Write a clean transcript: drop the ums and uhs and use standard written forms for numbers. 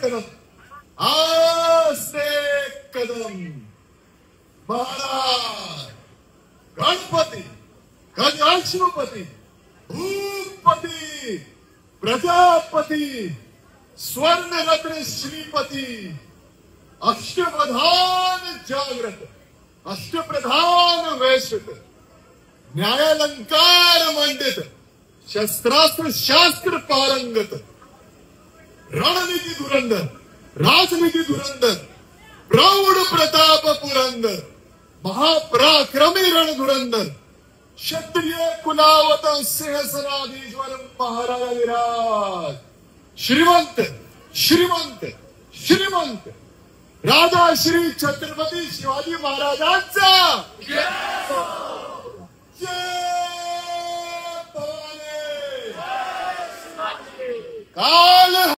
कदम आस्ते कदम महाराज गणपति गजाक्षपति भूपति प्रजापति स्वर्ण रत्न श्रीपति अष्टप्रधान जागृत अष्टप्रधान वैश्वित न्यायालंकार मंडित शस्त्रास्त्र शास्त्र पारंगत रणनीति धुरंधर राजनीति धुरंधर प्रौढ़ प्रताप पुरंदर महापराक्रमी रण धुरंधर क्षत्रिय कुलावत सिंहसनाधीश्वर महाराज विराज श्रीमंत श्रीमंत श्रीमंत राजा श्री छत्रपती शिवाजी महाराजांचा काल